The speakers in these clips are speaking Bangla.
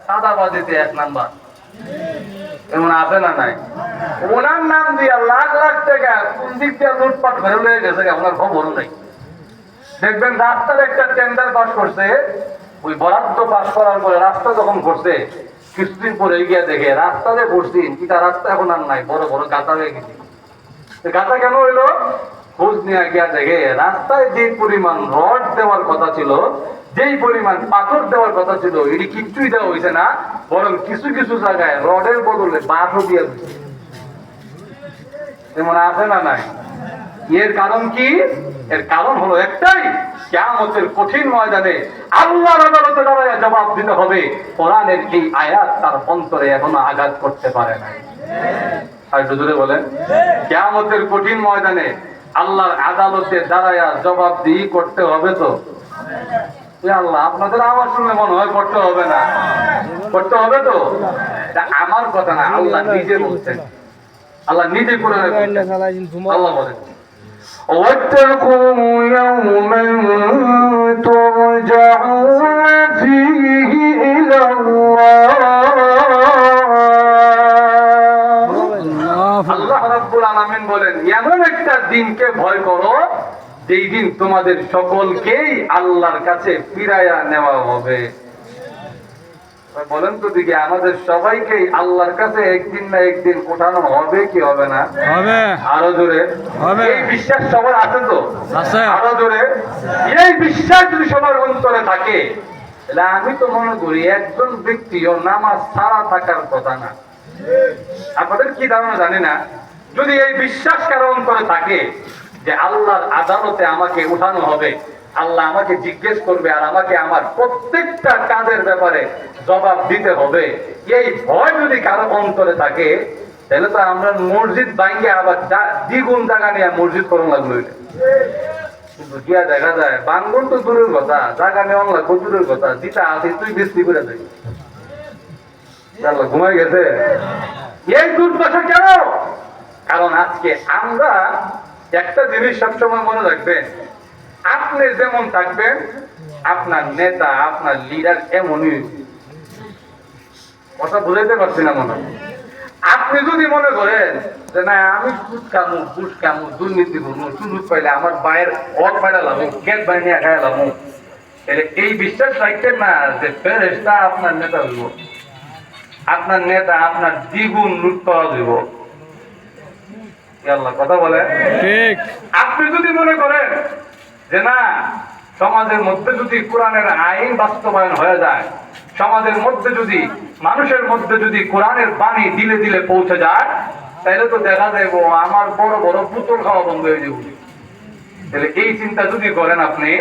চাঁদাবাজিতে 1 নাম্বার। এমন আছে না নাই? ওনার নাম দিয়া লাখ লাখ টাকা কোন দিক দিয়ে লুটপাট করে লয়ে গেছে আপনার খবরও নাই। দেখবেন রাস্তার একটা টেন্ডার পাস করছে, ওই বরাদ্দ পাস করার পরে রাস্তা যখন করছে কিছুদিন পরে গিয়ে দেখে রাস্তাতে করছি এটা রাস্তা এখন আর নাই, বড় বড় গাঁথা হয়ে গেছে। গাঁথা কেন হইলো? খোঁজ নিয়ে গিয়া দেখে রাস্তায় যে পরিমাণ রড দেওয়ার কথা ছিল, যেই পরিমাণ পাথর দেওয়ার কথা ছিল, এটি কিচ্ছুই দেওয়া হয়েছে না, বরং কিছু কিছু জায়গায় রডের বদলে বাঁশও দিয়ে দিচ্ছে। এমন আছে না নাই? এর কারণ কি? এর কারণ হলো একটাই, কিয়ামতের কঠিন ময়দানে আল্লাহর আদালতে দাঁড়ায় জবাব দিতে হবে। কোরআনের এই আয়াত তার অন্তরে এখনো আঘাত করতে পারে না। আর জোরে বলেন, কিয়ামতের কঠিন ময়দানে আল্লাহর আদালতে দাঁড়ায় জবাবদিহি করতে হবে তো। আল্লাহ, আপনাদের আওয়াজ শুনলে মনে হয় করতে হবে না, করতে হবে তো। আমার কথা না, আল্লাহ নিজে বলছেন, আল্লাহ নিজে করে আল্লাহ বলেন, واتقوا يوما ترجعون فيه إلى الله। আল্লাহ রাব্বুল আলামিন বলেন, এমন একটা দিনকে ভয় করো যেই দিন তোমাদের সকলকেই আল্লাহর কাছে ফিরাইয়া নেওয়া হবে। বলেন তো দিকে, আমাদের সবাইকে আল্লাহর কাছে একদিন না একদিন ওঠানো হবে কি হবে না? হবে। আরো জোরে হবে। এই বিশ্বাস সবার আছে তো? আছে। আরো জোরে। এই বিশ্বাস যদি সবার অন্তরে থাকে, তাহলে আমি তো মনে করি একজন ব্যক্তিও নামাজ ছাড়া থাকার কথা না। আপনাদের কি ধারণা জানি না, যদি এই বিশ্বাস কারো অন্তরে থাকে যে আল্লাহর আদালতে আমাকে উঠানো হবে, আল্লাহ আমাকে জিজ্ঞেস করবে আর আমাকে আমার প্রত্যেকটা কাজের ব্যাপারে জবাব দিতে হবে, এই ভয় যদি কারো অন্তরে থাকে, তাহলে তো আমরা মসজিদ ভাঙিয়ে আবার দ্বিগুণ জায়গা নিয়ে মসজিদ করুন লাগলো। কিন্তু গিয়া দেখা যায় বাঙ্গন তো দূরের কথা, জায়গা নেওয়া লাগবো দূরের কথা, যেটা আছে তুই বৃষ্টি করে যাই ঘুমাই গেছে। এই দুর্দশা কেন? কারণ আজকে আমরা একটা জিনিস সবসময় মনে রাখবেন, আপনি যেমন থাকবেন আপনার নেতা আপনার লিডার এমনই। কথা বুঝাইতে পারছি না মনে হয়? আপনি যদি মনে করেন যে না আমি সুদ খামু ঘুষ খামু দুর্নীতি করবো, সুযোগ পাইলে আমার বাইরের অট পাইলা লাভো গেট বানিয়ে খাই লাভো, তাহলে এই বিশ্বাস রাখতেন না যে ফেরেশতা আপনার নেতা হইব, আপনার নেতা আপনার দ্বিগুণ লুট পাওয়া দিব। আল্লাহ কথা বলে ঠিক। আপনি যদি মনে করেন যে না সমাজের মধ্যে যদি কোরআনের আইন বাস্তবায়ন হয়ে যায়, সমাজের মধ্যে যদি মানুষের মধ্যে যদি কোরআনের বাণী দিলে দিলে পৌঁছে যায়, তাহলে তো দেখা যায় আমার বড় বড় পুতুল খাওয়া বন্ধ হয়ে যাবে। তাহলে এই চিন্তা যদি করেন আপনি,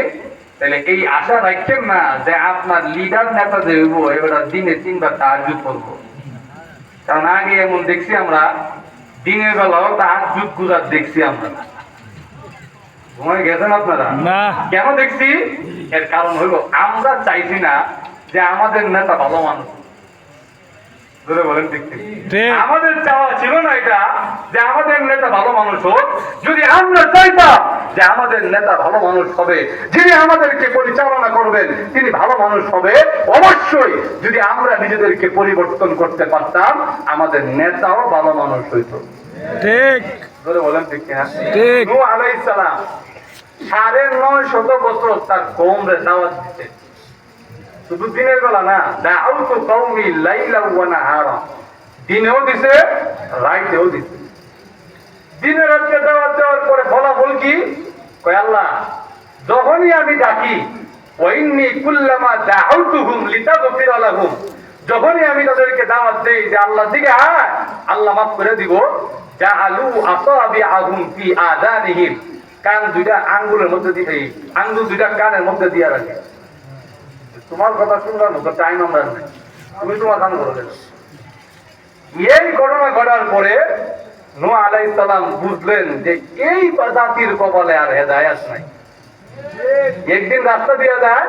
তাহলে এই আশা রাখছেন না যে আপনার লিডার নেতা যে হইব এবার দিনে 3 বার তাহাজ্জুদ করবো। কারণ আগে এমন দেখছি আমরা দিনের বেলাও তাহাজ্জুদ গুজার দেখছি আমরা। ঘুমাই গেছেন আপনারা? কেন দেখছি? এর কারণ হইল আমরা চাইছি না যে আমাদের নেতা ভালো মানুষ। বলেন ঠিক ঠিক। আমাদের চাওয়া ছিল না এটা যে আমাদের নেতা ভালো মানুষ হোক। যদি আমরা চাইতাম যে আমাদের নেতা ভালো মানুষ হবে, যিনি আমাদেরকে পরিচালনা করবেন তিনি ভালো মানুষ হবে, অবশ্যই যদি আমরা নিজেদেরকে পরিবর্তন করতে পারতাম আমাদের নেতাও ভালো মানুষ হইতো। ঠিক বলেন ঠিক কিনা? নূহ আলাইহিস সালাম 950 বছর তার কওমরে দাওয়াত দিতে, শুধু দিনের বেলা না, দাউতু কওমি লাইলা ওয়া নাহারা, দিনেও দিছে রাতেও দিছে। দিনের রাতে দাওয়াত দেওয়ার পরে ফলাফল কি? কয় আল্লাহ যখনই আমি ডাকি, ওয়াইন্নী কুল্লামা দাউতুহুম লিতাগফিরা লাহুম, যখনই আমি তাদেরকে দাওয়াত দেই যে আল্লাহর দিকে আয় আল্লাহ মাফ করে দিব, জাআলু আসাবিআহুম ফি আযানিহিম, কান দুইটা আঙ্গুলের মধ্যে দিয়ে, আঙ্গুল দুইটা কানের মধ্যে দিয়ে রাখে। তোমার কথা শুনলাম তো টাইম আমরা নাই, তুমি তোমার কান করে দেবে। এই ঘটনা ঘটার পরে নূহ আলাইহিস সালাম বুঝলেন যে এই জাতির কপালে আর হেদায়েত নাই। একদিন রাস্তা দিয়ে যায়,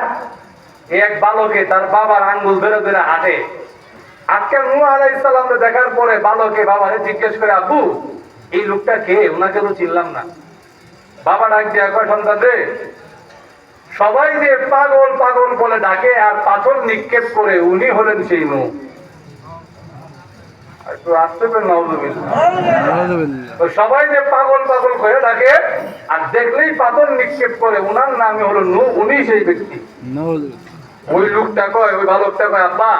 এক বালকে তার বাবার আঙ্গুল ধরে ধরে হাঁটে। আজকে নূহ আলাইহিস সালামকে দেখার পরে বালকে বাবারে জিজ্ঞেস করে, আব্বু এই লোকটা কে? ওনাকে তো চিনলাম না। বাবা ডাক দিয়া কয়, সন্তান রে সবাই যে পাগল পাগল বলে ডাকে আর পাথর নিক্ষেপ করে উনি হলেন সেই নূহ। একটু আসতে পারেন নাউযুবিল্লাহ। তো সবাই যে পাগল পাগল করে ডাকে আর দেখলেই পাথর নিক্ষেপ করে, উনার নামে হলো নূহ, উনি সেই ব্যক্তি। ওই লোকটা কয়, ওই বালকটা কয়, আব্বা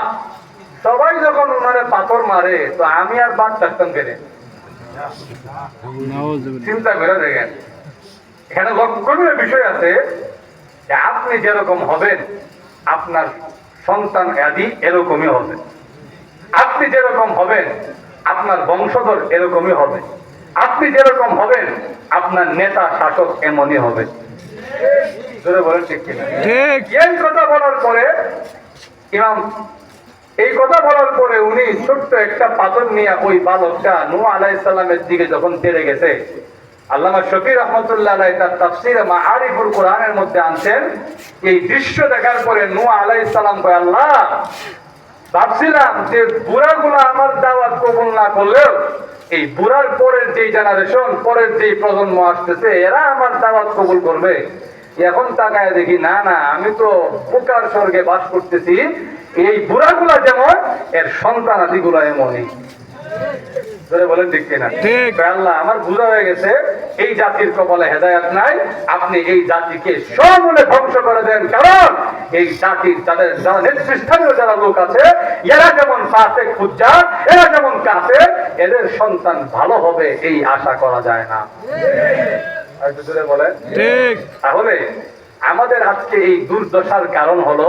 সবাই যখন উনারে পাথর মারে তো আমি আর বাদ থাকতাম কেন? চিন্তা করে দেখেন, এখানে লক্ষণীয় বিষয় আছে যে আপনি যেরকম হবেন আপনার সন্তান আদি এরকমই হবে, আপনি যেরকম হবেন আপনার বংশধর এরকমই হবে, আপনি যেরকম হবেন আপনার নেতা শাসক এমনই হবে। বলেন ঠিক কিনা? এই কথা বলার পরে ইমাম এই কথা বলার পরে উনি ছোট্ট একটা পাথর নিয়ে ওই বালকটা নূহ আলাইহিস সালামের দিকে যখন তেড়ে গেছে, আল্লামা শফি রহমতুল্লাহ আলাইহি তার তাফসীরে মাআরিফুল কোরআনের মধ্যে আনছেন, এই দৃশ্য দেখার পরে নূহ আলাইহিস সালাম কয়, আল্লাহ ভাবছিলাম যে বুড়াগুলো আমার দাওয়াত কবুল না করলেও এই বুড়ার পরের যে জেনারেশন, পরের যে প্রজন্ম আসতেছে এরা আমার দাওয়াত কবুল করবে। এখন তাকায় দেখি না না, আমি তো পোকার স্বর্গে বাস করতেছি, এই বুড়াগুলা যেমন এর সন্তান আদিগুলো এমনই। বলেন ঠিক কিনা? আল্লাহ আমার বুঝা হয়ে গেছে এই জাতির কপালে হেদায়েত নাই, আপনি এই জাতিকে সমূলে ধ্বংস করে দেন, কারণ এই জাতির যাদের যারা নেতৃস্থানীয় যারা লোক আছে এরা যেমন ফাসিক ফুজ্জার, এরা যেমন কাফের, এদের সন্তান ভালো হবে এই আশা করা যায় না। বলেন ঠিক। তাহলে আমাদের আজকে এই দুর্দশার কারণ হলো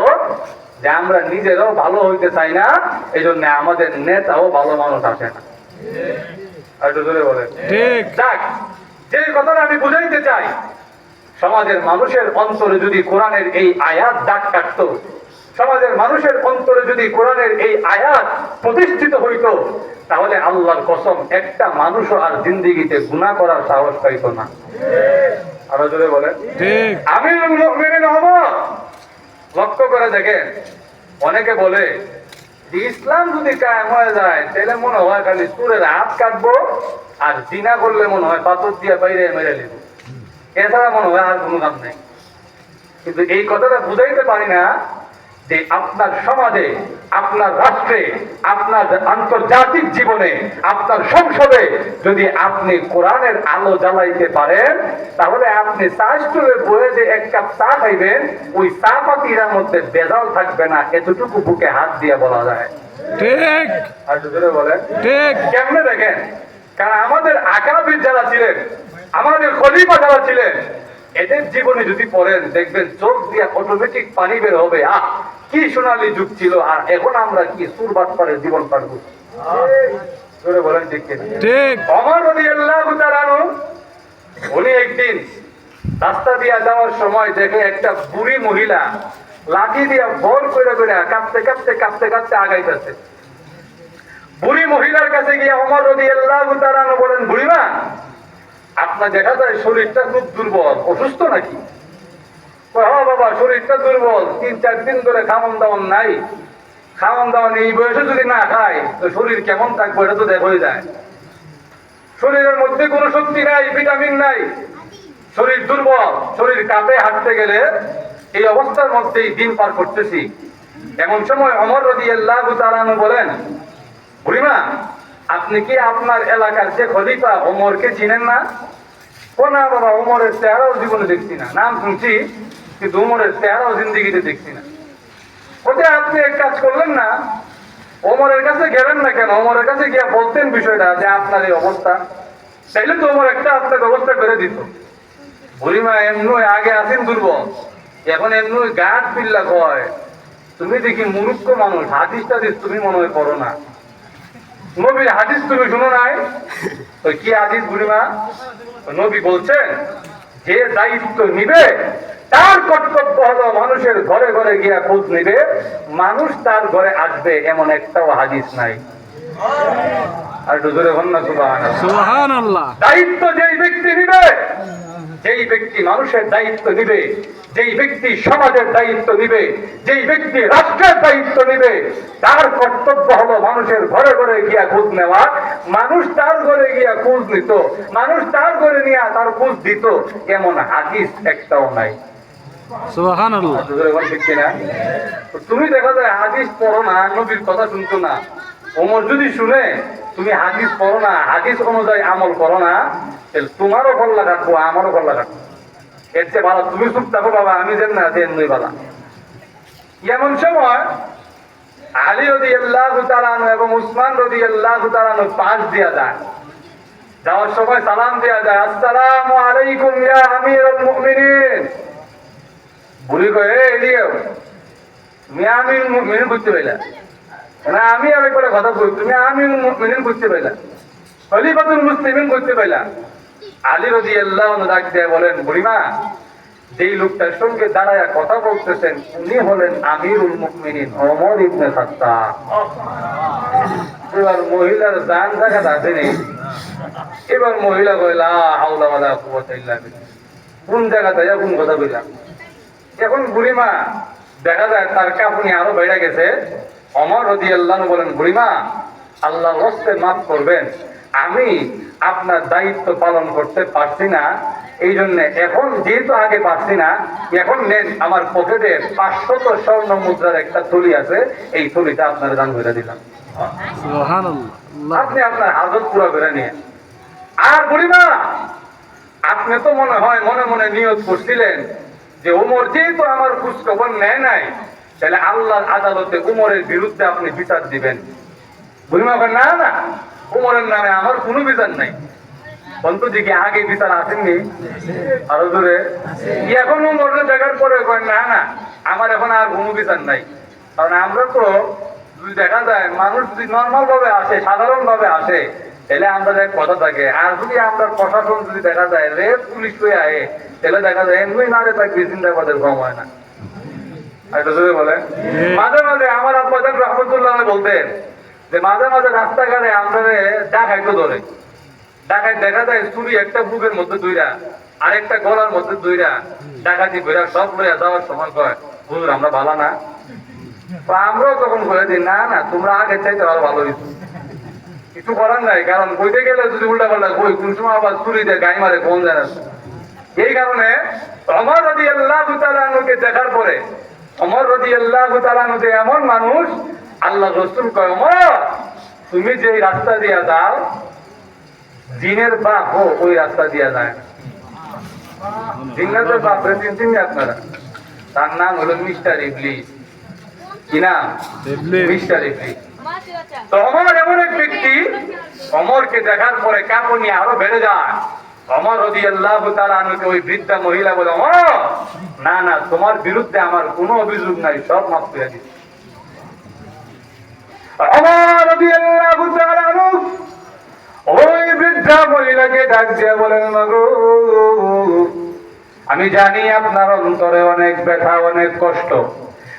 যে আমরা নিজেরাও ভালো হইতে চাই না, এই জন্য আমাদের নেতাও ভালো মানুষ আসে না। যে কথাটা আমি বুঝাইতে চাই, সমাজের মানুষের অন্তরে যদি কোরআনের এই আয়াত দাগ কাটতো, সমাজের মানুষের অন্তরে যদি কোরআনের এই আয়াত প্রতিষ্ঠিত হইতো, তাহলে আল্লাহর কসম একটা মানুষও আর জিন্দেগিতে গুনাহ করার সাহস পাইত না। আরো জোরে বলেন ঠিক। আমিরুল মুমিনিন ওমর লক্ষ্য করে দেখেন, অনেকে বলে যে ইসলাম যদি কায়েম হয়ে যায় তাহলে মনে হয় খালি চুরের হাত কাটবো আর জিনা করলে মনে হয় পাথর দিয়ে বাইরে মেরে নিব, এছাড়া মনে হয় আর কোনো কাম নেই। কিন্তু এই কথাটা বুঝাইতে পারি না যে আপনার সমাজে, আপনার রাষ্ট্রে, আপনার আন্তর্জাতিক জীবনে, আপনার সংসদে যদি আপনি কোরআনের আলো জ্বালাইতে পারেন, তাহলে আপনি চা স্টলে বয়ে যে এক কাপ চা খাইবেন, ওই চা পাতির মধ্যে ভেজাল থাকবে না, এতটুকু বুকে হাত দিয়ে বলা যায়। ঠিক। আর জোরে বলেন ঠিক। কেমনে দেখেন, কারণ আমাদের আকাবির যারা ছিলেন, আমাদের খলিফা যারা ছিলেন, এদের জীবনে যদি পড়েন দেখবেন চোখ দিয়ে অটোমেটিক পানি বের হবে, আহ কি সোনালী যুগ ছিল, আর এখন আমরা কি সুরবাত করে জীবন পার করছি। বলেন ঠিক কিনা? ঠিক। ওমর রাদিয়াল্লাহু তাআলা আনহু উনি একদিন রাস্তা দিয়ে যাওয়ার সময় দেখে একটা বুড়ি মহিলা লাঠি দিয়ে ভর করে করে কাঁপতে কাঁপতে কাঁপতে কাঁপতে আগাইতেছে। বুড়ি মহিলার কাছে গিয়ে ওমর রাদিয়াল্লাহু তাআলা আনহু বলেন, বুড়িমা আপনার দেখা যায় শরীরটা খুব দুর্বল, অসুস্থ নাকি? হ্যাঁ বাবা শরীরটা দুর্বল, 3-4 দিন ধরে খাওয়ান দাওয়ান নাই, খাওয়ান দাওয়ান এই বয়সে যদি না খায় তো শরীর কেমন থাকবে এটা তো দেখা যায়। শরীরের মধ্যে কোনো শক্তি নাই, ভিটামিন নাই, শরীর দুর্বল, শরীর কাঁপে, হাঁটতে গেলে এই অবস্থার মধ্যেই দিন পার করতেছি। এমন সময় ওমর রাদিয়াল্লাহু তাআলা আনহু বলেন, বুড়িমা আপনি কি আপনার এলাকার যে খলিফা ওমরকে চিনেন না? ও না বাবা, ওমরের চেহারাও জীবনে দেখছি না, নাম শুনছি কিন্তু ওমরের চেহারাও জিন্দেগিতে দেখছি না। ওতে আপনি এক কাজ করলেন না, ওমরের কাছে গেলেন না কেন? ওমরের কাছে গিয়ে বলতেন বিষয়টা যে আপনার এই অবস্থা, তাইলে তো ওমর একটা আপনার ব্যবস্থা করে দিত। বুড়িমা এমনি আগে আসেন দুর্বল, এখন এমনি গাছ পিল্লা কয়, তুমি দেখি মূর্খ মানুষ, হাদিস টাদিস তুমি মনে হয় পড়ো না, নবীর হাদিস তুমি শুনো নাই? তো কি হাদিস বুড়িমা? নবী বলছেন যে দায়িত্ব নিবে তার কর্তব্য হলো মানুষের ঘরে ঘরে গিয়া খোঁজ নিবে, মানুষ তার ঘরে আসবে এমন একটাও হাদিস নাই। আর একটু জোরে বল না সুবহানাল্লাহ। দায়িত্ব যেই ব্যক্তি নিবে, যেই ব্যক্তি মানুষের দায়িত্ব নিবে, যেই ব্যক্তি সমাজের দায়িত্ব নিবে, যেই ব্যক্তি রাষ্ট্রের দায়িত্ব নিবে, তার কর্তব্য হলো মানুষের ঘরে ঘরে গিয়া খোঁজ নেওয়া। মানুষ তার ঘরে গিয়া খোঁজ নিত, মানুষ তার ঘরে নিয়ে তার খোঁজ দিত, এমন হাদিস একটাও নাই। সুবহানাল্লাহ। এখন ঠিক কিনা? তো তুমি দেখা যায় হাদিস পড়ো না, নবীর কথা শুনছো না। ওমর যদি শুনে তুমি হাদিস পড়ো না, হাদিস অনুযায়ী আমল করো না, তাহলে তোমারও ফল লাগাবো, আমারও ফল লাগাবো। এর চেয়ে ভালো তুমি চুপ থাকো বাবা, আমি যেন না আছি এমনি বালা। এমন সময় আলী রাদিয়াল্লাহু তাআলা আনহু এবং উসমান রাদিয়াল্লাহু তাআলা আনহু পাশ দিয়া যায়। যাওয়ার সময় সালাম দেয়া যায়, আসসালামু আলাইকুম ইয়া আমিরুল মুমিনিন। বুড়ি কয় এদিকে তুমি আমিরুল মুমিনিন বুঝতে পাইলা না? আমি আর একবার কথা বলি, তুমি আমিরুল মুমিনিন বুঝতে পাইলা, খলিফাতুল মুসলিমিন বুঝতে পাইলা? আলী রাদিয়াল্লাহু আনহু ডাক দিয়ে বলেন, বুড়িমা, যেই লোকটার সঙ্গে দাঁড়ায়া কথা বলতেছেন উনি হলেন আমিরুল মুমিনিন ওমর ইবনে খাত্তাব। এবার মহিলার জান জায়গাটা আছে নেই। এবার মহিলা কইলা হাওলা ওয়ালা কুওয়াতা ইল্লা বিল্লাহ, কোন জায়গাতে কোন কথা বললাম। এখন বুড়িমা দেখা যায় তার কাঁপুনি আরো বেড়ে গেছে। ওমর রাদিয়াল্লাহু আনহু বলেন, বুড়িমা, আল্লাহর রাস্তে মাফ করবেন, আমি আপনার দায়িত্ব পালন করতে পারছি না, এই জন্য এখন যেহেতু আগে পারছি না, এখন নেন আমার পকেটে 500 স্বর্ণ মুদ্রার একটা থলি আছে, এই থলিটা আপনার দান করে দিলাম, সুবহানাল্লাহ। আপনি আপনার হাজত পুরো করে নিয়ে। আর বুড়িমা, আপনি তো মনে হয় মনে মনে নিয়ত করছিলেন যে উমর যেহেতু আমার খোঁজ খবর নেয় নাই, তাহলে আল্লাহর আদালতে উমরের বিরুদ্ধে আপনি বিচার দিবেন। বুড়িমা বলেন, না না, উমরের নামে আমার কোনো বিচার নাই। অন্তদিকে আগে বিচার আসেননি আরো দূরে, এখন উমরের দেখার পরে কয় না না, আমার এখন আর কোনো বিচার নাই। কারণ আমরা তো যদি দেখা যায় মানুষ যদি নর্মাল ভাবে আসে, সাধারণ ভাবে আসে, তাহলে আমরা এক কথা থাকে। আর যদি আমরা প্রশাসন যদি দেখা যায় রেপ পুলিশ হয়ে আয়ে, তাহলে দেখা যায় এমনি না রে থাকবে, চিন্তা করতে কম হয় না। বলে মাঝে মাঝে আমার আব্বাজান রহমতুল্লাহ বলতেন যে মাঝে মাঝে রাস্তাঘাটে আমরা ডাকাইতো ধরে, ডাকাই দেখা যায় চুরি একটা বুকের মধ্যে দুইটা, আর একটা গলার মধ্যে দুইটা, ডাকাতি ঘুরা সব লইয়া যাওয়ার সময় কয়, হুজুর আমরা ভালো না। আমরাও তখন বলে দিই, না না, তোমরা আগে চাইতে আরো ভালো হইতো। কিছু করার নাই, কারণ কইতে গেলে যদি উল্টা পাল্টা কই, কোন সময় আবার চুরি দিয়ে গাই মারে কোন জানে। এই কারণে ওমর রাদিয়াল্লাহু তাআলা আনহুকে দেখার পরে, ওমর রাদিয়াল্লাহু তাআলা আনহু এমন মানুষ, আল্লাহ রাসূল কয়, ওমর তুমি যে রাস্তা দিয়া যাও, জিনের বাপ ওই রাস্তা দিয়া যায় না। জিন্নাতের বাপ চিনছেন আপনারা? তার নাম হলো মিস্টার ইবলিস। কি নাম? মিস্টার ইবলিস। তো ওমর এমন এক ব্যক্তি, ওমরকে দেখার পরে কাঁপুনি আরো বেড়ে যায়। ওমর রাদিয়াল্লাহু তাআলা আনহুকে ওই বৃদ্ধা মহিলা বলে, ওমর না না, তোমার বিরুদ্ধে আমার কোনো অভিযোগ নাই, সব মাফ করে দিচ্ছি। ওমর রাদিয়াল্লাহু তাআলা আনহু ওই বৃদ্ধা মহিলাকে ডাক দিয়ে বলেন, মাগো, আমি জানি আপনার অন্তরে অনেক ব্যথা, অনেক কষ্ট।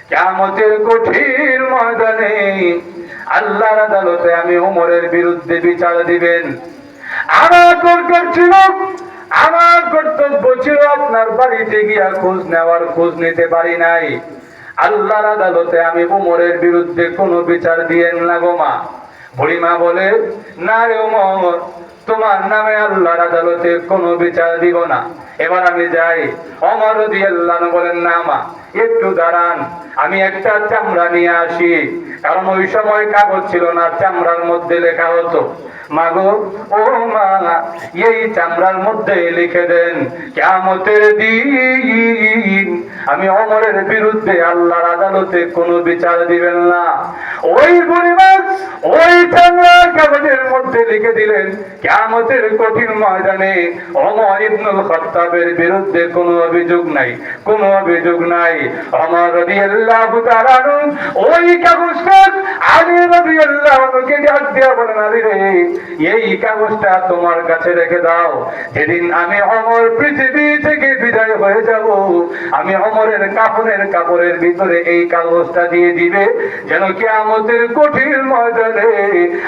কিয়ামতের কঠিন ময়দানে আল্লাহর আদালতে আমি ওমরের বিরুদ্ধে বিচার দিবেন। আমার কর্তব্য ছিল আপনার বাড়িতে গিয়া খোঁজ নেওয়ার, খোঁজ নিতে পারি নাই। আল্লাহর আদালতে আমি ওমরের বিরুদ্ধে কোনো বিচার দিয়েন না গো মা। বুড়িমা বলে, না রে ওমর, তোমার নামে আল্লাহর আদালতে কোনো বিচার দিব না, এবার আমি যাই। ওমর রাদিয়াল্লাহু আনহু বলেন, না মা, একটু দাঁড়ান, আমি একটা চামড়া নিয়ে আসি। কারণ ওই সময় কাগজ ছিল না, চামড়ার মধ্যে লেখা হতো। মাগো, ও মা, এই চামড়ার মধ্যে লিখে দেন, কিয়ামতের দিন আমি ওমরের বিরুদ্ধে আল্লাহর আদালতে কোনো বিচার দিবেন না। ওই বুড়িমা ওই চামড়ার কাগজের মধ্যে লিখে দিলেন, কিয়ামতের কঠিন ময়দানে ওমর ইবনুল খাত্তাবের বিরুদ্ধে কোনো অভিযোগ নাই, কোনো অভিযোগ নাই। ওমর রাদিয়াল্লাহু তাআলা ওই কাগজটা আলী রাদিয়াল্লাহু আনহুকে ডাক দিয়া বলেন, আলী রে, এই কাগজটা তোমার কাছে রেখে দাও। যেদিন আমি ওমর পৃথিবী থেকে বিদায় হয়ে যাব, আমি ওমরের কাপড়ের ভিতরে এই কাগজটা দিয়ে দিবে, যেন কিয়ামতের কঠিন ময়দানে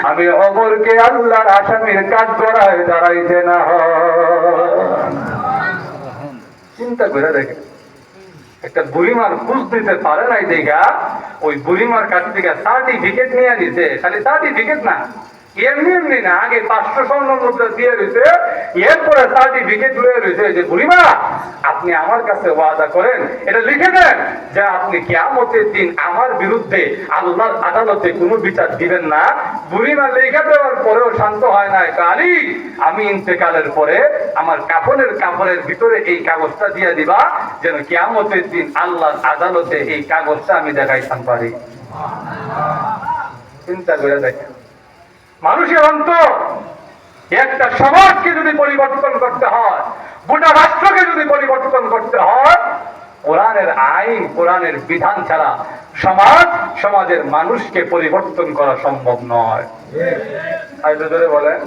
আমি ওমরকে আল্লাহর আসামির কাঠগড়ায় দাঁড়াইতে না হয়। চিন্তা করে দেখে, একটা বুড়িমার খোঁজ দিতে পারে নাই দেখা ওই বুড়িমার কাছ থেকে সার্টিফিকেট নিয়ে নিছে। খালি সার্টিফিকেট না, এমনি এমনি না, আগে 500 স্বর্ণ মুদ্রা দিয়ে রয়েছে, এরপরে সার্টিফিকেট লয়ে রয়েছে যে বুড়িমা আপনি আমার কাছে ওয়াদা করেন, এটা লিখে দেন যে আপনি কিয়ামতের দিন আমার বিরুদ্ধে আল্লাহর আদালতে কোনো বিচার দিবেন না। বুড়িমা লেখা দেওয়ার পরেও শান্ত হয় না, কালি আমি ইন্তেকালের পরে আমার কাপড়ের ভিতরে এই কাগজটা দিয়ে দিবা, যেন কিয়ামতের দিন আল্লাহর আদালতে এই কাগজটা আমি দেখাইতাম পারি। চিন্তা করে দেখেন, মানুষের অন্তর, একটা সমাজকে যদি পরিবর্তন করতে হয়, গোটা রাষ্ট্রকে যদি পরিবর্তন করতে হয়, কোরআনের আইন, কোরআনের বিধান ছাড়া সমাজের মানুষকে পরিবর্তন করা সম্ভব নয়। ধরে বলেন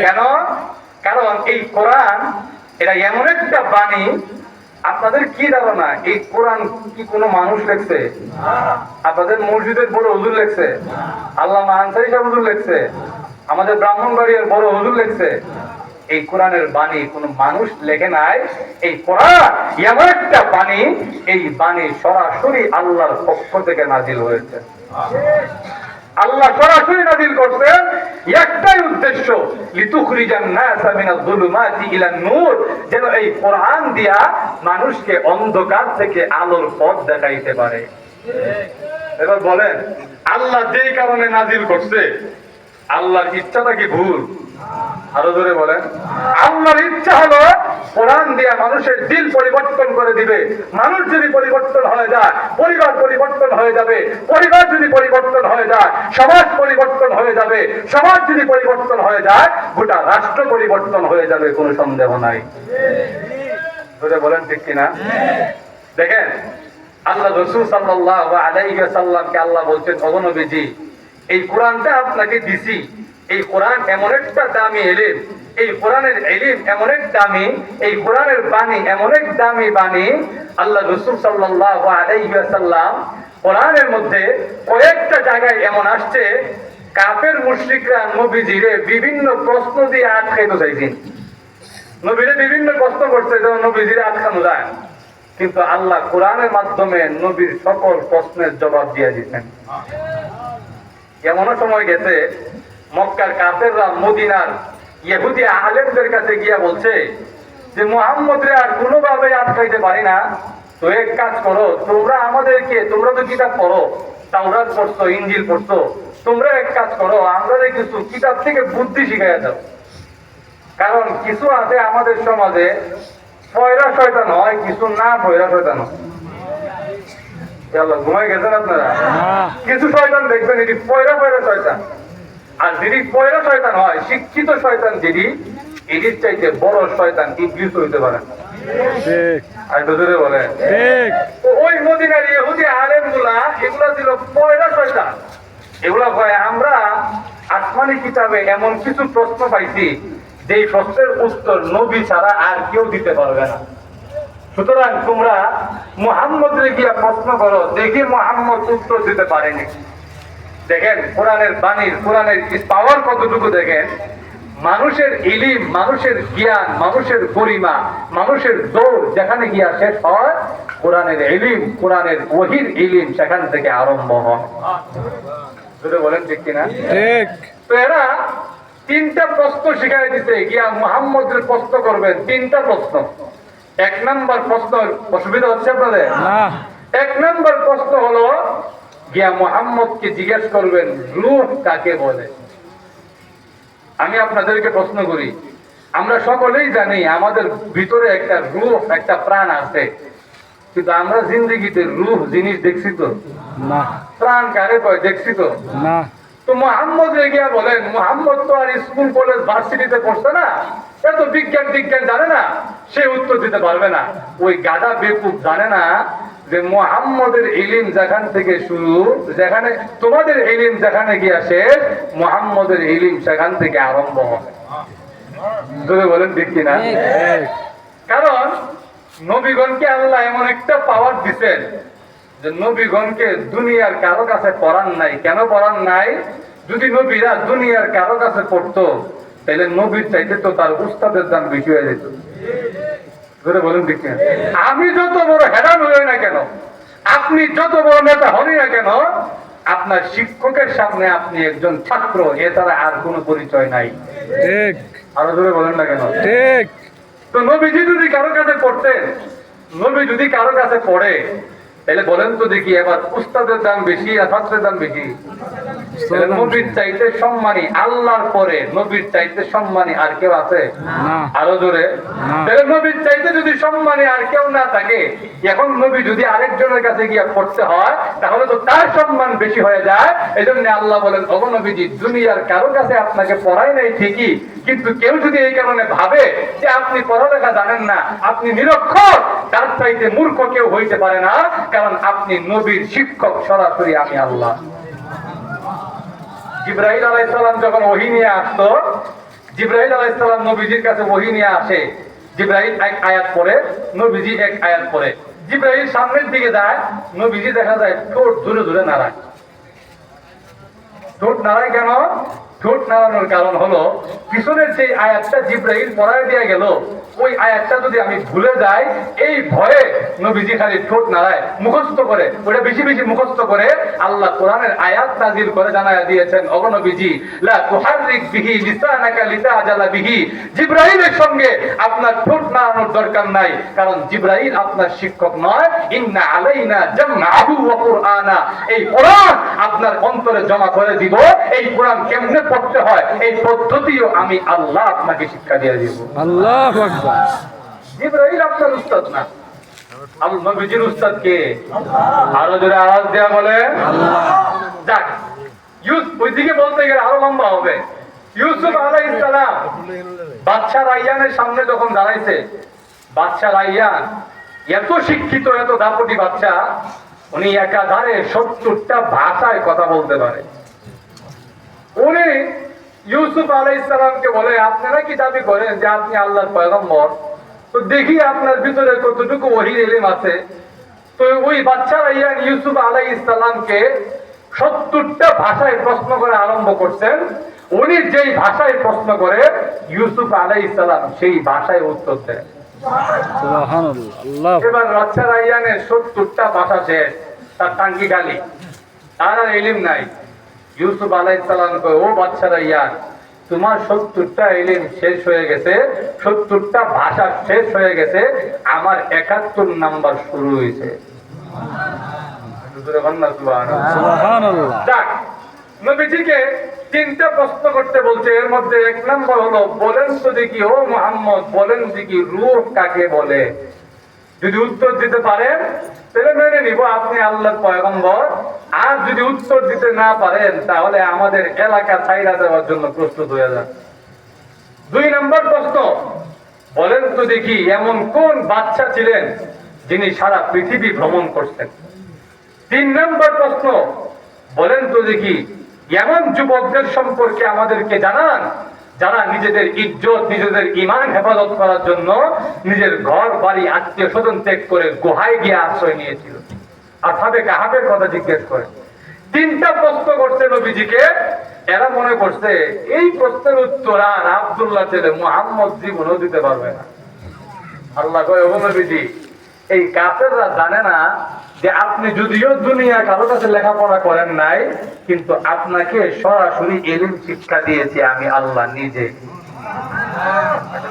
কেন? কারণ এই কোরআন এটা এমন একটা বাণী, আপনাদের কি ধারণা এই কোরআন কি কোনো মানুষ লেখছে? আপনাদের মসজিদের বড় হুজুর লেখছে? আল্লামা আনসারী সাহেব হুজুর লেখছে? আমাদের ব্রাহ্মণবাড়িয়ার বড় হুজুর লেখছে? এই কোরআনের বাণী কোনো মানুষ লেখে নাই। এই কোরআন এমন একটা বাণী, এই বাণী সরাসরি আল্লাহর পক্ষ থেকে নাজিল হয়েছে। আল্লাহ সরাসরি নাজিল করছেন, একটাই উদ্দেশ্য, লিতুখরিজান নাসা মিনাজ যুলুমাতি ইলান নূর, যেন এই কোরআন দিয়া মানুষকে অন্ধকার থেকে আলোর পথ দেখাইতে পারে। এবার বলেন, আল্লাহ যেই কারণে নাজিল করছে, আল্লাহর ইচ্ছাটা কি ভুল? আরো জোরে বলেন। আল্লাহর ইচ্ছা হলো কোরআন দিয়া মানুষের দিল পরিবর্তন করে দিবে। মানুষ যদি পরিবর্তন হয়ে যায়, পরিবার পরিবর্তন হয়ে যাবে। পরিবার যদি পরিবর্তন হয়ে যায়, সমাজ পরিবর্তন হয়ে যাবে। সমাজ যদি পরিবর্তন হয়ে যায়, গোটা রাষ্ট্র পরিবর্তন হয়ে যাবে, কোনো সন্দেহ নাই। জোরে বলেন ঠিক কিনা? দেখেন, আল্লাহ রাসূল সাল্লাল্লাহু আলাইহি ওয়াসাল্লামকে আল্লাহ বলছেন, ওগো নবীজি, এই কোরআনটা আপনাকে দিছি। এই কোরআন এমন একটা দামি ইলম, এই কোরআনের ইলম এমন এক দামি, এই কোরআনের বাণী এমন এক দামি বাণী। আল্লাহ রাসূল সাল্লাল্লাহু আলাইহি ওয়াসাল্লাম কোরআনের মধ্যে কয়েকটা জায়গায় এমন আসছে, কাফের মুশরিকরা নবীজিরে বিভিন্ন প্রশ্ন দিয়ে আটকাইতে চাইছেন। নবীরে বিভিন্ন প্রশ্ন করছে যেন নবীজিরে আটকানো যায়, কিন্তু আল্লাহ কোরআনের মাধ্যমে নবীর সকল প্রশ্নের জবাব দিয়ে দিচ্ছেন। এমনও সময় গেছে, মক্কার কাফেররা মদিনার ইহুদি আলেমদের কাছে গিয়া বলছে যে মুহাম্মদরে আর কোনোভাবে আটকাইতে পারি না, তো এক কাজ করো, তোমরা আমাদেরকে, তোমরা তো কিতাব পড়ো, তাওরাত পড়ছো, ইনজিল পড়ছো, তোমরা এক কাজ করো, আমরা কিছু কিতাব থেকে বুদ্ধি শিখাইয়া দাও। কারণ কিছু আছে আমাদের সমাজে পয়রা শয়তান হয়, কিছু না পয়রা শয়তান হয়। ঘুমাই গেছেন আপনারা? কিছু শয়তান দেখবেন এটি পয়রা শয়তান, আর যিনি পয়রা শয়তান হয়, শিক্ষিত শয়তান যিনি, এটির চাইতে বড় শয়তান ইবলিস হইতে পারে। আর দুজনে বলে ওই মদিনার ইহুদি আলেমগুলা, এগুলা ছিল পয়রা শয়তান। এগুলা কয়, আমরা আসমানি কিতাবে এমন কিছু প্রশ্ন পাইছি যেই প্রশ্নের উত্তর নবী ছাড়া আর কেউ দিতে পারবে না। সুতরাং তোমরা মুহাম্মদরে গিয়া প্রশ্ন করো, দেখি মুহাম্মদ উত্তর দিতে পারেনি। দেখেন কোরআনের বাণীর, কোরআনের পাওয়ার কতটুকু দেখেন। মানুষের ইলিম, মানুষের জ্ঞান, মানুষের গরিমা, মানুষের দৌড় যেখানে গিয়া শেষ হয়, কোরআনের ইলিম, কোরআনের ওহীর ইলিম সেখান থেকে আরম্ভ হয়। বলেন ঠিক কিনা? ঠিক। তো এরা তিনটা প্রশ্ন শিখাই দিতে গিয়া মুহাম্মদের প্রশ্ন করবেন, তিনটা প্রশ্ন। এক নম্বর প্রশ্ন, অসুবিধা হচ্ছে আপনাদের? এক নম্বর প্রশ্ন হলো গিয়া মুহাম্মদকে জিজ্ঞেস করবেন, রূহ কাকে বলে? আমি আপনাদেরকে প্রশ্ন করি, আমরা সকলেই জানি আমাদের ভিতরে একটা রূহ, একটা প্রাণ আছে, কিন্তু আমরা জিন্দেগিতে রূহ জিনিস দেখছি তো না? প্রাণ কারে কয় দেখছি তো না? তো মুহাম্মদ গিয়া বলেন, মুহাম্মদ তো আর স্কুল কলেজ ভার্সিটিতে পড়ছে না, এত বিজ্ঞান জানে না, সে উত্তর দিতে পারবে না। ওই গাধা বেকুব জানে না যে মুহাম্মদের ইলম যেখান থেকে শুরু, যেখানে তোমাদের ইলম যেখানে গিয়া শেষ, মুহাম্মদের ইলম সেখান থেকে আরম্ভ হয়। বলেন ঠিক কিনা? কারণ নবীগণকে আল্লাহ এমন একটা পাওয়ার দিচ্ছেন যে নবীগণকে দুনিয়ার কারো কাছে পড়ান নাই। কেন পড়ান নাই? যদি নবীরা দুনিয়ার কারো কাছে পড়তো, তাহলে নবীর চাইতে তো তার উস্তাদের দাম বেশি হয়ে যেত। বলেন ঠিক কিনা? আমি যত বড় হেরান হই না কেন, আপনি যত বড় নেতা হনই না কেন, আপনার শিক্ষকের সামনে আপনি একজন ছাত্র, এছাড়া আর কোনো পরিচয় নাই। ঠিক আরো জোরে বলেন না কেন? ঠিক তো নবীজি যদি কারো কাছে পড়তেন, নবী যদি কারো কাছে পড়ে, তাহলে বলেন তো দেখি এবার উস্তাদের দাম বেশি না ছাত্রের দাম বেশি? তাহলে নবীর চাইতে সম্মানী আল্লাহর পরে নবীর চাইতে সম্মানী আর কেউ আছে? না। আরো জোরে। তাহলে নবীর চাইতে যদি সম্মানী আর কেউ না থাকে, এখন নবী যদি আরেকজনের কাছে গিয়ে পড়তে হয়, তাহলে তো তার সম্মান বেশি হয়ে যায়। এই জন্য আল্লাহ বলেন, ওগো নবীজি, দুনিয়ার কারো কাছে আপনাকে পড়াই নাই ঠিকই, কিন্তু কেউ যদি এই কারণে ভাবে যে আপনি পড়ালেখা জানেন না, আপনি নিরক্ষর, তার চাইতে মূর্খ কেউ হইতে পারে না, কারণ আপনি নবীর শিক্ষক সরাসরি আমি আল্লাহ। জিবরাইল আলাইহিস সালাম যখন ওহী নিয়ে আসতো, জিবরাইল আলাইহিস সালাম নবীজির কাছে ওহী নিয়ে আসে, জিবরাইল এক আয়াত পড়ে, নবীজি এক আয়াত পড়ে। জিবরাইল সামনের দিকে যায়, নবীজি দেখা যায় ঠোঁট ধরে ধরে নাড়ায়। ঠোঁট নাড়ায় কেন? ঠোঁট নাড়ানোর কারণ হলো, পিছনের যে আয়াতটা জিবরাইল পড়ায় দিয়ে গেল, ওই আয়াতটা যদি আমি ভুলে যাই, এই ভয়ে নবীজি খালি ঠোঁট নাড়ায়, মুখস্থ করে, ওটা বেশি বেশি মুখস্থ করে। আল্লাহ কোরআনের আয়াত নাযিল করে জানায়া দিয়েছেন, ওগো নবীজি, লা তুহাররিক বিহি লিসানাকা লিতাজালা বিহি, জিবরাইলের সঙ্গে আপনার ঠোঁট নাড়ানোর দরকার নাই, কারণ জিবরাইল আপনার শিক্ষক নয়। ইন্না আলাইনা জামআহু ওয়া কুরআনা, এই কোরআন আপনার অন্তরে জমা করে দিব। এই কোরআন কেমনে পড়তে হয়, এই পদ্ধতিও আমি আল্লাহ আপনাকে শিক্ষা দিয়ে দিব। আল্লাহু আকবার। জিবরাইল আপনার উস্তাদ না, আল্লাহ নবীজির উস্তাদ কে? আরো জোরে আওয়াজ দেয়া বলে যাক। ওইদিকে বলতে গেলে আরো লম্বা হবে। ইউসুফ আলাইহিস সালাম বাদশা রাইয়ানের সামনে যখন দাঁড়াইছে, বাদশা রাইয়ান এত শিক্ষিত, এত দাপটি বাদশা, উনি একাধারে 70টা ভাষায় কথা বলতে পারে। উনি ইউসুফ আলাইহিস সালামকে বলে, আপনারা কি দাবি করেন যে আপনি আল্লাহর পয়গম্বর? তো দেখি আপনার ভিতরে কতটুকু ওহীর ইলম আছে। তো ওই বাদশা রাইয়ান ইউসুফ আলাইহিস সালামকে 70টা ভাষায় প্রশ্ন করে আরম্ভ করছেন। উনি যেই ভাষায় প্রশ্ন করে, ইউসুফ আলাইহিস সালাম সেই ভাষায় উত্তর দেন। সুবহানাল্লাহ। আল্লাহ। এবার বাদশা রাইয়ানের 70টা ভাষা শেষ, তার টাঙ্কি গালি, তার আর ইলম নাই। ইউসুফ আলাইহিস সালাম কয়, ও বাদশা রাইয়ান, তোমার 70টা ইলম শেষ হয়ে গেছে, 70টা ভাষা শেষ হয়ে গেছে, আমার 71 নাম্বার শুরু হয়েছে। সুবহানাল্লাহ। যাক, নবীজিকে 3টা প্রশ্ন করতে বলছে। এর মধ্যে 1 নাম্বার হলো, বলেন তো দেখি ও মুহাম্মদ, বলেন দেখি রূহ কাকে বলে? যদি উত্তর দিতে পারেন তাহলে মেনে নিব আপনি আল্লাহর পয়গম্বর। আর যদি উত্তর দিতে না পারেন, তাহলে আমাদের এলাকা ছাইরা দেওয়ার জন্য প্রস্তুত হয়ে যান। 2 নম্বর প্রশ্ন, বলেন তো দেখি এমন কোন বাচ্চা ছিলেন যিনি সারা পৃথিবী ভ্রমণ করতেন? 3 নম্বর প্রশ্ন, বলেন তো দেখি এমন যুবকদের সম্পর্কে আমাদেরকে জানান যারা নিজেদের ইজ্জত, নিজেদের ঈমান হেফাজত করার জন্য নিজের ঘর বাড়ি আত্মীয় স্বজন ত্যাগ করে গুহায় গিয়ে আশ্রয় নিয়েছিল। আসহাবে কাহাফের কথা জিজ্ঞেস করে 3টা প্রশ্ন করছে নবীজিকে। এরা মনে করছে এই প্রশ্নের উত্তর আর আব্দুল্লাহ ছেলে মুহাম্মদ জীবনও দিতে পারবে না। আল্লাহ কয়, ও নবীজি, এই কাফেররা জানে না যে আপনি যদিও দুনিয়া কারো কাছে লেখাপড়া করেন নাই, কিন্তু আপনাকে সরাসরি ইলম শিক্ষা দিয়েছি আমি আল্লাহ নিজে।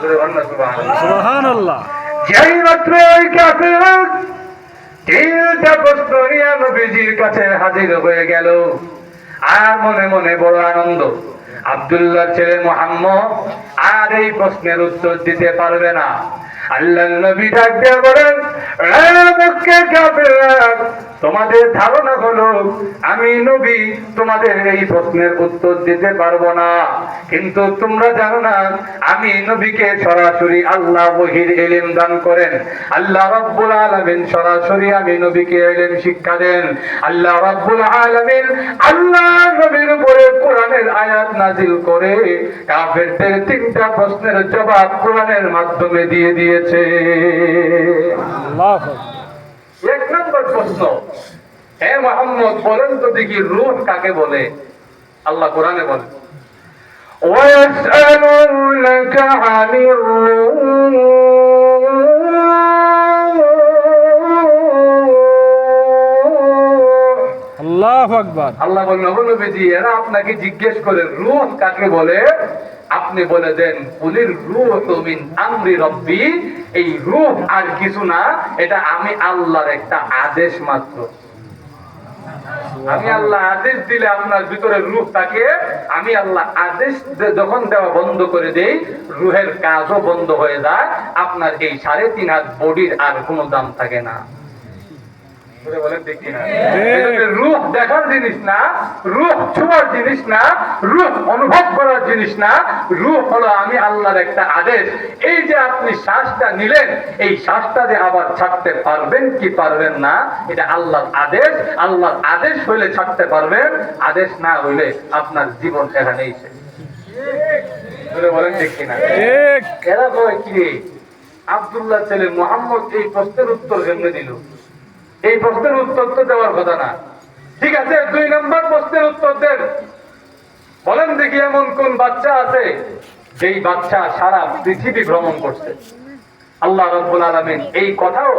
সুবহানাল্লাহ। যেই মাত্র ওই কাফেররা 3টা প্রশ্ন নিয়ে নবীজির কাছে হাজির হয়ে গেল, আর মনে মনে বড় আনন্দ। আব্দুল্লাহ ছেলে মুহাম্মদ আর এই প্রশ্নের উত্তর দিতে পারবে না। আল্লাহর নবী ডাক দিয়ে বলেন, এ মক্কার কাফেররা, তোমাদের ধারণা হলো আমি নবী তোমাদের এই প্রশ্নের উত্তর দিতে পারবো না, কিন্তু তোমরা জানো না আমি নবীকে সরাসরি আল্লাহ ওহীর ইলম দান করেন। আল্লাহ রাব্বুল আলামিন সরাসরি আমি নবীকে ইলম শিক্ষা দেন। আল্লাহ রাব্বুল আলামিন আল্লাহ নবীর উপরে কোরআনের আয়াত নাযিল করে কাফেরদের 3টা প্রশ্নের জবাব কোরআনের মাধ্যমে দিয়ে দিয়েছে। আল্লাহ। 1 নম্বর প্রশ্ন, হে মুহাম্মদ, বলেন তো দেখি রূহ কাকে বলে? আল্লাহ কোরআনে বলেন, وَيَسْأَلُونَكَ عَنِ الرُّوحِ আল্লাহ। আল্লাহু আকবার। আল্লাহ বলেন, ওগো নবীজি, এরা আপনাকে জিজ্ঞেস করে রূহ কাকে বলে, আপনি বলে দেন কুলির রূহ মিন আমরি রব্বি, এই রূহ আর কিছু না, এটা আমি আল্লাহর একটা আদেশ মাত্র। আমি আল্লাহ আদেশ দিলে আপনার ভিতরে রূহ থাকে, আমি আল্লাহ আদেশ যখন দেওয়া বন্ধ করে দেই, রূহের কাজও বন্ধ হয়ে যায়, আপনার এই 3.5 হাত বডির আর কোনো দাম থাকে না। বলেন দেখি না, রূহ দেখার জিনিস না, রূহ ছোঁয়ার জিনিস না, রূহ অনুভব করার জিনিস না, রূহ হলো আমি আল্লাহর একটা আদেশ। এই যে আপনি শ্বাসটা নিলেন, এই শ্বাসটা যে আবার ছাড়তে পারবেন কি পারবেন না, এটা আল্লাহর আদেশ। আল্লাহর আদেশ হইলে ছাড়তে পারবেন, আদেশ না হইলে আপনার জীবন এখানেই শেষ। বলেন দেখি না, এরা কয় কি আব্দুল্লাহ ছেলে মুহাম্মদ এই প্রশ্নের উত্তর কেমনে দিল? এই প্রশ্নের উত্তর তো দেওয়ার কথা না। ঠিক আছে, 2 নম্বর প্রশ্নের উত্তর দেন। বলেন দেখি এমন কোন বাচ্চা আছে যেই বাচ্চা সারা পৃথিবী ভ্রমণ করছে? আল্লাহ রাব্বুল আলামিন এই কথাও,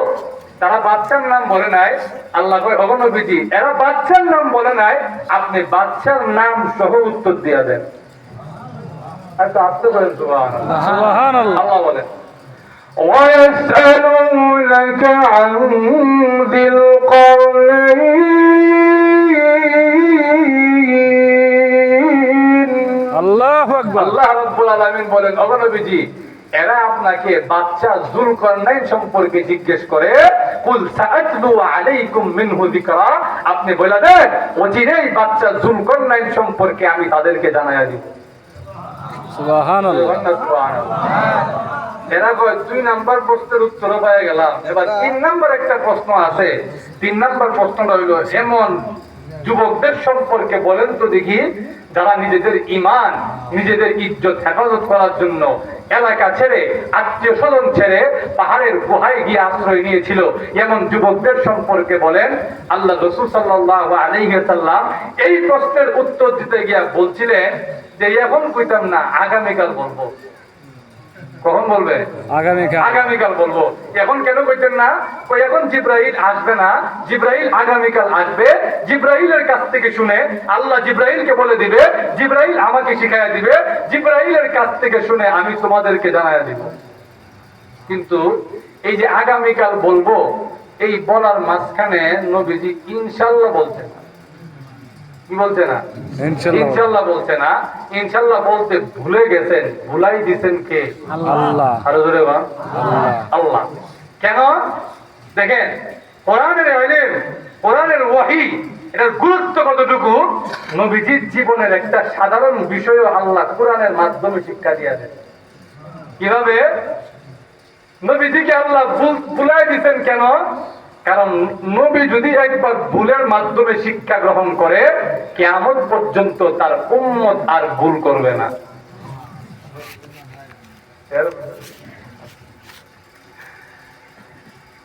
তারা বাচ্চার নাম বলে নাই। আল্লাহ কয়, ওগো নবীজি, এরা বাচ্চার নাম বলে নাই, আপনি বাচ্চার নাম সহ উত্তর দিয়ে দেন। আচ্ছা, আপনি বলেন সুবহানাল্লাহ। সুবহানাল্লাহ। আল্লাহ বলেন, ويسألونك عن ذي القرنين। আল্লাহু আকবার। আল্লাহ রাব্বুল আলামিন বলেন, ওগো নবীজি, এরা আপনাকে বাচ্চা যুলকারনাইন সম্পর্কে জিজ্ঞেস করে, কুল সাআতলু আলাইকুম মিনহু যিকরা, আপনি বলে দেন অচিরেই বাচ্চা যুলকারনাইন সম্পর্কে আমি তাদেরকে জানাইয়া দিব। সুবহানাল্লাহ। এরা 2 নাম্বার প্রশ্নের উত্তর পেয়ে গেলাম। এবার 3 নাম্বার একটা প্রশ্ন আছে। 3 নাম্বার প্রশ্নটা হইলো, এমন যুবকদের সম্পর্কে বলেন তো দেখি, যারা নিজেদের ঈমান, নিজেদের ইজ্জত হেফাজত করার জন্য এলাকা ছেড়ে, আত্মীয় স্বজন ছেড়ে পাহাড়ের গুহায় গিয়ে আশ্রয় নিয়েছিল, এমন যুবকদের সম্পর্কে বলেন। আল্লাহ রাসূল সাল্লাল্লাহু আলাইহি ওয়াসাল্লাম এই প্রশ্নের উত্তর দিতে গিয়া বলছিলেন যে এখন কইতাম না, আগামীকাল বলবো। কখন বলবে? আগামীকাল বলবো। এখন কেন কইতেন না? কই এখন জিব্রাইল আসবে না, জিব্রাইল আগামীকাল আসবে, জিব্রাইলের কাছ থেকে শুনে আল্লাহ জিব্রাইলকে বলে দিবে, জিব্রাইল আমাকে শিখাইয়া দিবে, জিব্রাইলের কাছ থেকে শুনে আমি তোমাদেরকে জানাইয়া দিব। কিন্তু এই যে আগামীকাল বলবো, এই বলার মাঝখানে নবীজি ইনশাআল্লাহ বলছেন না। কি বলছে না? ইনশাআল্লাহ বলছে না। ইনশাআল্লাহ বলতে ভুলে গেছেন। ভুলাই দিবেন কে? আল্লাহ। আরো জোরে বল, আল্লাহ। কেন? দেখেন, কোরআনের ইলম, কোরআনের ওহী, এটার গুরুত্ব কতটুকু, নবীজির জীবনের একটা সাধারণ বিষয়ও আল্লাহ কোরআনের মাধ্যমে শিক্ষা দিয়ে দেন। কিভাবে? নবীজিকে আল্লাহ ভুলাই দিতেন কেন? কারণ নবী যদি একবার ভুলের মাধ্যমে শিক্ষা গ্রহণ করে, কিয়ামত পর্যন্ত তার উম্মত আর ভুল করবে না।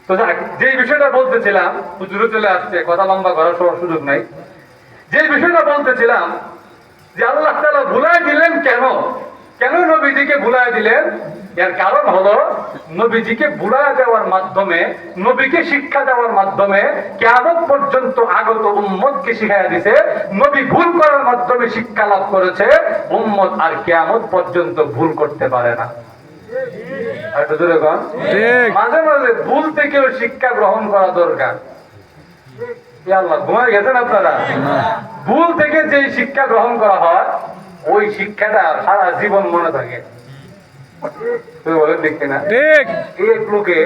তো যে বিষয়টা বলতেছিলাম, হুজুর চলে আসছে, কথা লম্বা করার সুযোগ নাই। যে বিষয়টা বলতেছিলাম যে আল্লাহ তাআলা ভুলাই দিলেন কেন? কেন নবীজিকে ভুলাই দিলেন? এর কারণ হলো, নবীজিকে ভুলাই দেওয়ার মাধ্যমে, নবীকে শিক্ষা দেওয়ার মাধ্যমে কিয়ামত পর্যন্ত আগত উম্মতকে শিখাইয়া দিয়েছে। নবী ভুল করার মাধ্যমে শিক্ষা লাভ করেছে, উম্মত আর কিয়ামত পর্যন্ত ভুল করতে পারে না। মাঝে মাঝে ভুল থেকেও শিক্ষা গ্রহণ করা দরকার। আল্লাহ ঘুমায় গেছেন আপনারা? ভুল থেকে যে শিক্ষা গ্রহণ করা হয়, ওই শিক্ষাটা সারা জীবন মনে থাকে। দেখতে না এক লোকে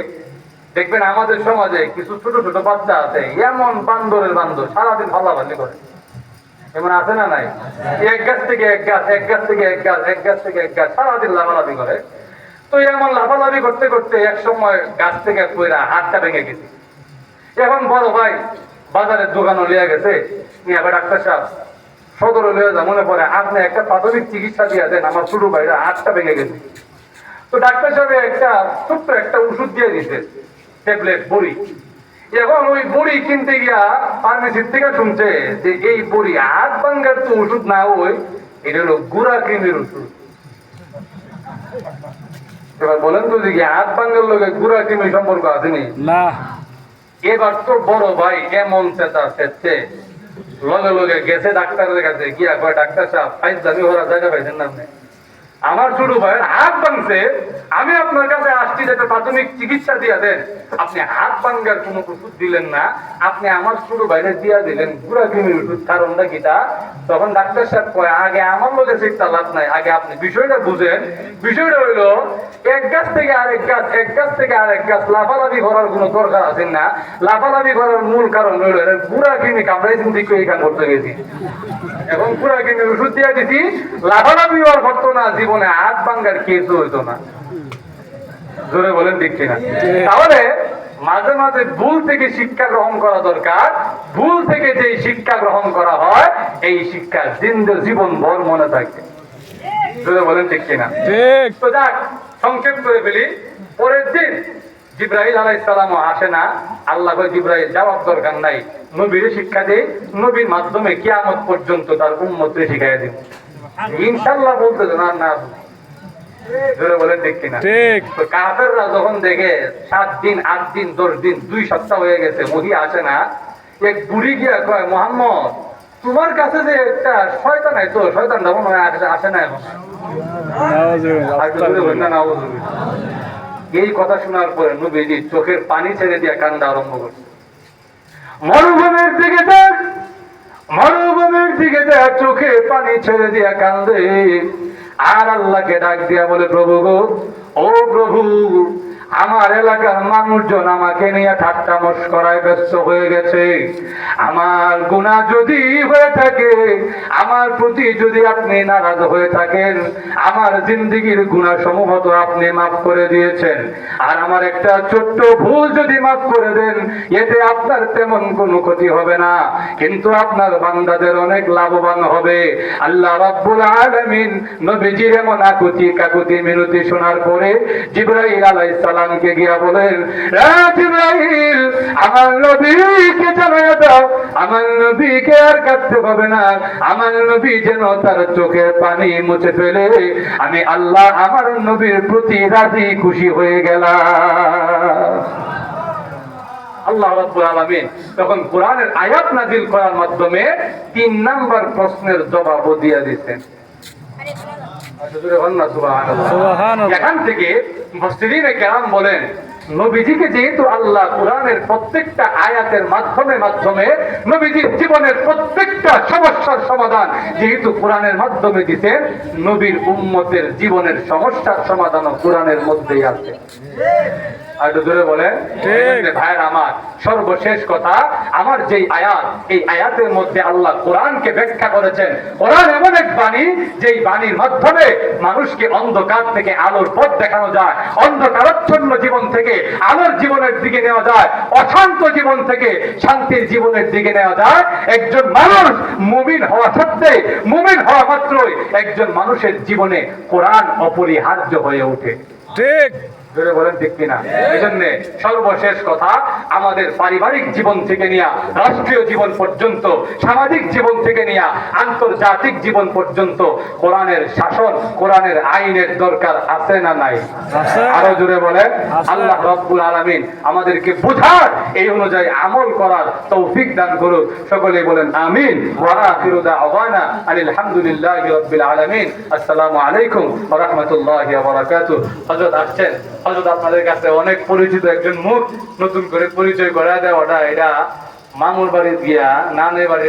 দেখবেন আমাদের সমাজে কিছু ছোট ছোট বাচ্চা আছে, এমন বান্দরের বান্দর, সারাদিন ভাল্লাভাল্লি করে। এমন আছে না নাই? এক গাছ থেকে এক গাছ, এক গাছ থেকে এক গাছ, এক গাছ থেকে এক গাছ, সারাদিন লাফালাফি করে। তো এমন লাফালাফি করতে করতে এক সময় গাছ থেকে পয়রা হাতটা ভেঙে গেছে। এখন বড় ভাই বাজারের দোকানে লিয়ে গেছে, নিয়ে আবার ডাক্তার সাহেব সদরে লিয়ে যা, মনে পড়ে আপনি একটা প্রাথমিক চিকিৎসা দিয়ে দেন, আমার ছোট ভাইরা হাতটা ভেঙে গেছে। তো ডাক্তার সাহেব একটা ছোট্ট একটা ওষুধ দিয়ে দিতে, ট্যাবলেট, বড়ি। এখন ওই বড়ি কিনতে গিয়া ফার্মেসির থেকে শুনছে যে এই বড়ি হাত ভাঙ্গার তো ওষুধ না, ওই এটা হলো গুড়া কৃমির ওষুধ। এবার বলেন তো দেখি, হাত ভাঙ্গার লোকে গুড়া কৃমির সম্পর্ক আসেনি না? এবার তো বড় ভাই এমন চেতা চেচ্ছে, লগে লগে গেছে ডাক্তারের কাছে গিয়া কয় ডাক্তার সাহেব ফাইজ দামি হওয়ার জায়গা পাইছেন না আপনি? আমার ছোট ভাইয়ের হাত ভাঙছে, আমি আপনার কাছে আসছি যাতে প্রাথমিক চিকিৎসা দিয়া দেন, আপনি হাত ভাঙ্গার কোনো ওষুধ দিলেন না, আপনি আমার ছোট ভাইরে দিয়া দিলেন গুড়া কৃমির ওষুধ, কারণটা কিটা? তখন ডাক্তার সাহেব কয় আগে আমার লোকের চিন্তা লাভ নাই, আগে আপনি বিষয়টা বুঝেন। বিষয়টা হইলো এক গাছ থেকে আরেক গাছ, এক গাছ থেকে আরেক গাছ লাফালাফি করার কোনো দরকার আছে না। লাফালাফি করার মূল কারণ হইলো গুড়া কৃমি কামড়াইছেন দিকে এইখান করতে গেছি, এখন পুরা কিন্তু ওষুধ দিয়ে দিছি, লাফালাফি আর করতো না, জীবনে হাত ভাঙ্গার কেস হইতো না। জোরে বলেন ঠিক কিনা? তাহলে মাঝে মাঝে ভুল থেকে শিক্ষা গ্রহণ করা দরকার। ভুল থেকে যে শিক্ষা গ্রহণ করা হয় এই শিক্ষা জীবন ভর মনে থাকে। জোরে বলেন ঠিক কিনা? ঠিক। তো যাক, সংক্ষেপ করে ফেলি। পরের দিন জিব্রাইল আলাইহিস সালাম আসে না। আল্লাহ কয় জিব্রাইল জবাব দরকার নাই, নবীর শিক্ষা দেই, নবীর মাধ্যমে কিয়ামত পর্যন্ত তার উম্মতকে শিখাইয়া দিব। ইনশাআল্লাহ বলতে না না, জোরে বলেন ঠিক কিনা? ঠিক। তো কাফেররা যখন দেখে 7 দিন 8 দিন 10 দিন 2 সপ্তাহ হয়ে গেছে ওহি আসে না, এক বুড়ি গিয়া কয় মুহাম্মদ তোমার কাছে যে একটা শয়তান আইতো, শয়তানটা মনে হয় আসে না এখন। আর একটু জোরে বলেন না, নাউযুবিল্লাহ। এই কথা শোনার পরে নবীজি চোখের পানি ছেড়ে দিয়ে কান্না আরম্ভ করছে। মরুভূমির দিকে দেখ, মরুভূমির দিকে দেখ, চোখে পানি ছেড়ে দিয়া কান্দে। আর আল্লাহকে ডাক দিয়া বলে প্রভু গো, ও প্রভু, আমার এলাকার মানুষজন আমাকে নিয়ে ঠাট্টা মশকরায় ব্যস্ত হয়ে গেছে। আমার গুনাহ যদি হয়ে থাকে, আমার প্রতি যদি আপনি নারাজ হয়ে থাকেন, আমার জিন্দেগির গুনাহ সমূহ তো আপনি মাফ করে দিয়েছেন, আর আমার একটা ছোট্ট ভুল যদি মাফ করে দেন, এতে আপনার তেমন কোনো ক্ষতি হবে না, কিন্তু আপনার বান্দাদের অনেক লাভবান হবে। আল্লাহ রাব্বুল আলামিন নবীজির এমন আকুতি কাকুতি মিনতি শোনার পরে জিবরাইল আলাইহিস সালামকে গিয়া বলেন, হে জিবরাইল, আমার নবীকে জানায়া দাও, আমার নবীকে আর কাঁদতে হবে না, আমার নবী যেন তার চোখের পানি মুছে ফেলে। আমি আল্লাহ আমার নবীর প্রতি রাজি খুশি হয়ে গেলাম। আল্লাহ রাব্বুল আলামিন তখন কোরআনের আয়াত নাযিল করার মাধ্যমে 3 নাম্বার প্রশ্নের জবাবও দিয়ে দিয়েছেন। সুবহানাল্লাহ। এখান থেকে মুফাসসিরিনে কেরাম বলেন, নবীজিকে যেহেতু আল্লাহ কোরআনের প্রত্যেকটা আয়াতের মাধ্যমে নবীজির জীবনের প্রত্যেকটা সমস্যার সমাধান যেহেতু কোরআনের মাধ্যমে দিতেন, নবীর উম্মতের জীবনের সমস্যার সমাধানও কোরআনের মধ্যেই আছে। আর একটু জোরে বলেন। ভাইয়ের আমার, সর্বশেষ কথা, আমার যেই আয়াত, এই আয়াতের মধ্যে আল্লাহ কোরআনকে ব্যাখ্যা করেছেন। কোরআন এমন এক বাণী, যেই বাণীর মাধ্যমে মানুষকে অন্ধকার থেকে আলোর পথ দেখানো যায়, অন্ধকারাচ্ছন্ন জীবন থেকে আলোর জীবনের দিকে নেওয়া যায়, অশান্ত জীবন থেকে শান্তির জীবনের দিকে নেওয়া যায়। একজন মানুষ মুমিন হওয়া সত্ত্বে, মুমিন হওয়া মাত্রই একজন মানুষের জীবনে কোরআন অপরিহার্য হয়ে ওঠে। ঠিক। জোরে বলেন ঠিক কিনা? এই জন্য সর্বশেষ কথা, আমাদের পারিবারিক জীবন থেকে নিয়ে রাষ্ট্রীয় জীবন পর্যন্ত, সামাজিক জীবন থেকে নিয়ে আন্তর্জাতিক জীবন পর্যন্ত কোরআনের শাসন, কোরআনের আইনের দরকার আছে না নাই? আরো জোরে বলেন। আল্লাহ রাব্বুল আলামিন আমাদেরকে বুঝার, এই অনুযায়ী আমল করার তৌফিক দান করুন। সকলেই বলেন আমিন। ওয়া আখিরু দাওয়ানা আলহামদুলিল্লাহি রাব্বিল আলামিন। আসসালামু আলাইকুম ওয়া রাহমাতুল্লাহি ওয়া বারাকাতুহু। হযরত আসছেন, হযরত আপনাদের কাছে অনেক পরিচিত একজন মুখ, নতুন করে পরিচয় করা দেওয়াটা এটা মামুর বাড়ি গিয়া নানের বাড়ি